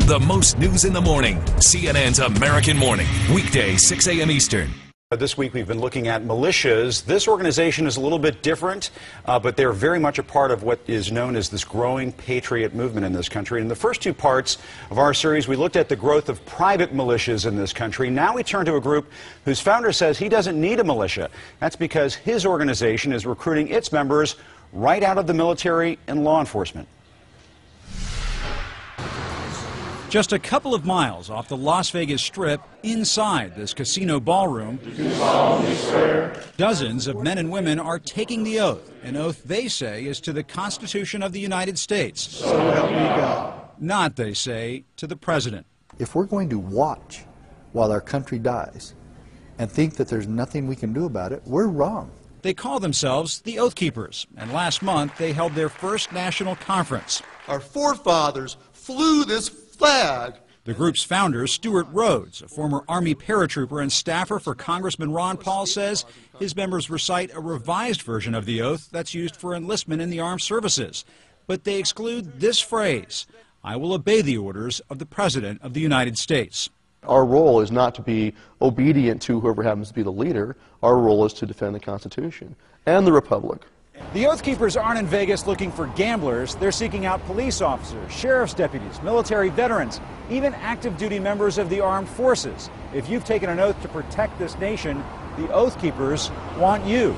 The most news in the morning. CNN's American Morning. Weekday, 6 a.m. Eastern. This week we've been looking at militias. This organization is a little bit different, but they're very much a part of what is known as this growing patriot movement in this country. In the first two parts of our series, we looked at the growth of private militias in this country. Now we turn to a group whose founder says he doesn't need a militia. That's because his organization is recruiting its members right out of the military and law enforcement. Just a couple of miles off the Las Vegas Strip, inside this casino ballroom, dozens of men and women are taking the oath, an oath they say is to the Constitution of the United States. So help me God. Not, they say, to the president. If we're going to watch while our country dies and think that there's nothing we can do about it, we're wrong. They call themselves the Oath Keepers, and last month they held their first national conference. Our forefathers flew this flag. The group's founder, Stuart Rhodes, a former Army paratrooper and staffer for Congressman Ron Paul, says his members recite a revised version of the oath that's used for enlistment in the armed services. But they exclude this phrase, "I will obey the orders of the President of the United States." Our role is not to be obedient to whoever happens to be the leader. Our role is to defend the Constitution and the Republic. The Oath Keepers aren't in Vegas looking for gamblers. They're seeking out police officers, sheriff's deputies, military veterans, even active duty members of the armed forces. If you've taken an oath to protect this nation, the Oath Keepers want you.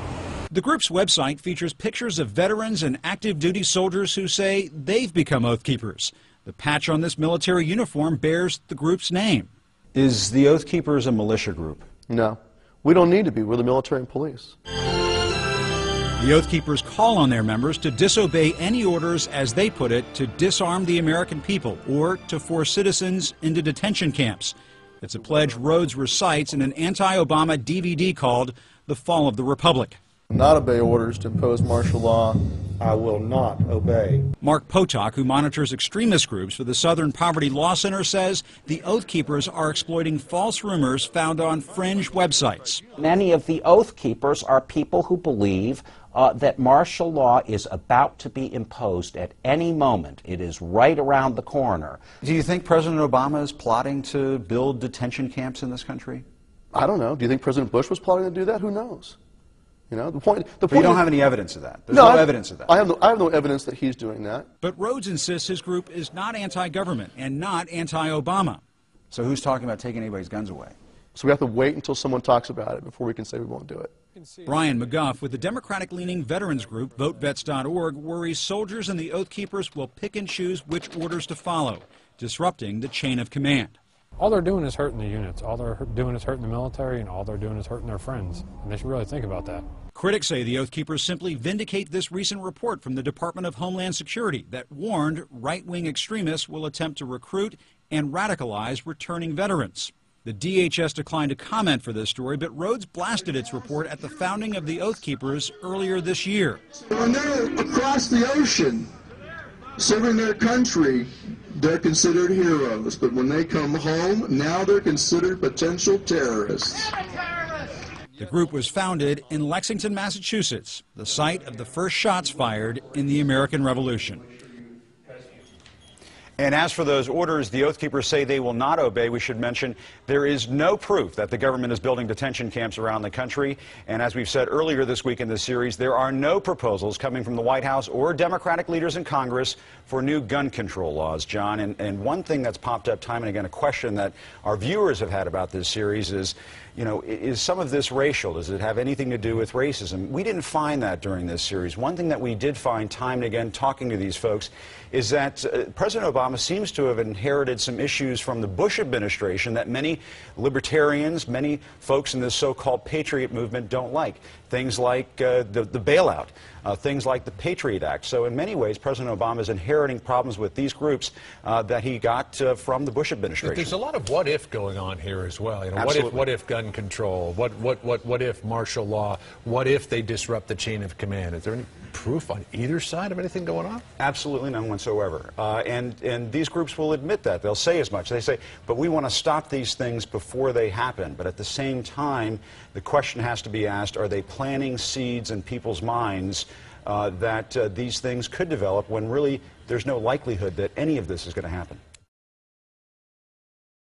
The group's website features pictures of veterans and active duty soldiers who say they've become Oath Keepers. The patch on this military uniform bears the group's name. Is the Oath Keepers a militia group? No, we don't need to be. We're the military and police. The Oath Keepers call on their members to disobey any orders, as they put it, to disarm the American people or to force citizens into detention camps. It's a pledge Rhodes recites in an anti-Obama DVD called The Fall of the Republic. Not obey orders to impose martial law. I will not obey. Mark Potok, who monitors extremist groups for the Southern Poverty Law Center, says the Oath Keepers are exploiting false rumors found on fringe websites. Many of the Oath Keepers are people who believe that martial law is about to be imposed at any moment. It is right around the corner. Do you think President Obama is plotting to build detention camps in this country? I don't know. Do you think President Bush was plotting to do that? Who knows? You know, the point but you don't have any evidence of that. There's no evidence of that. I have no evidence that he's doing that. But Rhodes insists his group is not anti-government and not anti-Obama. So who's talking about taking anybody's guns away? So we have to wait until someone talks about it before we can say we won't do it. Brian McGuff with the Democratic-leaning veterans group VoteVets.org worries soldiers and the Oath Keepers will pick and choose which orders to follow, disrupting the chain of command. All they're doing is hurting the units. All they're doing is hurting the military, and all they're doing is hurting their friends. And they should really think about that. Critics say the Oath Keepers simply vindicate this recent report from the Department of Homeland Security that warned right-wing extremists will attempt to recruit and radicalize returning veterans. The DHS declined to comment for this story, but Rhodes blasted its report at the founding of the Oath Keepers earlier this year. When they're across the ocean serving their country, they're considered heroes. But when they come home, now they're considered potential terrorists. The group was founded in Lexington, Massachusetts, the site of the first shots fired in the American Revolution. And as for those orders the Oath Keepers say they will not obey, we should mention there is no proof that the government is building detention camps around the country. And as we've said earlier this week in this series, there are no proposals coming from the White House or Democratic leaders in Congress for new gun control laws, John. And one thing that's popped up time and again, a question that our viewers have had about this series is, you know, is some of this racial? Does it have anything to do with racism? We didn't find that during this series. One thing that we did find time and again talking to these folks is that President Obama seems to have inherited some issues from the Bush administration that many libertarians, many folks in this so-called patriot movement don't like. Things like the bailout, things like the Patriot Act. So in many ways, President Obama is inheriting problems with these groups that he got from the Bush administration. But there's a lot of what if going on here as well. You know, what if gun control? What if martial law? What if they disrupt the chain of command? Is there any proof on either side of anything going on? Absolutely none whatsoever. And these groups will admit that. They'll say as much. They say, but we want to stop these things before they happen. But at the same time, the question has to be asked, are they planting seeds in people's minds that these things could develop when really there's no likelihood that any of this is going to happen?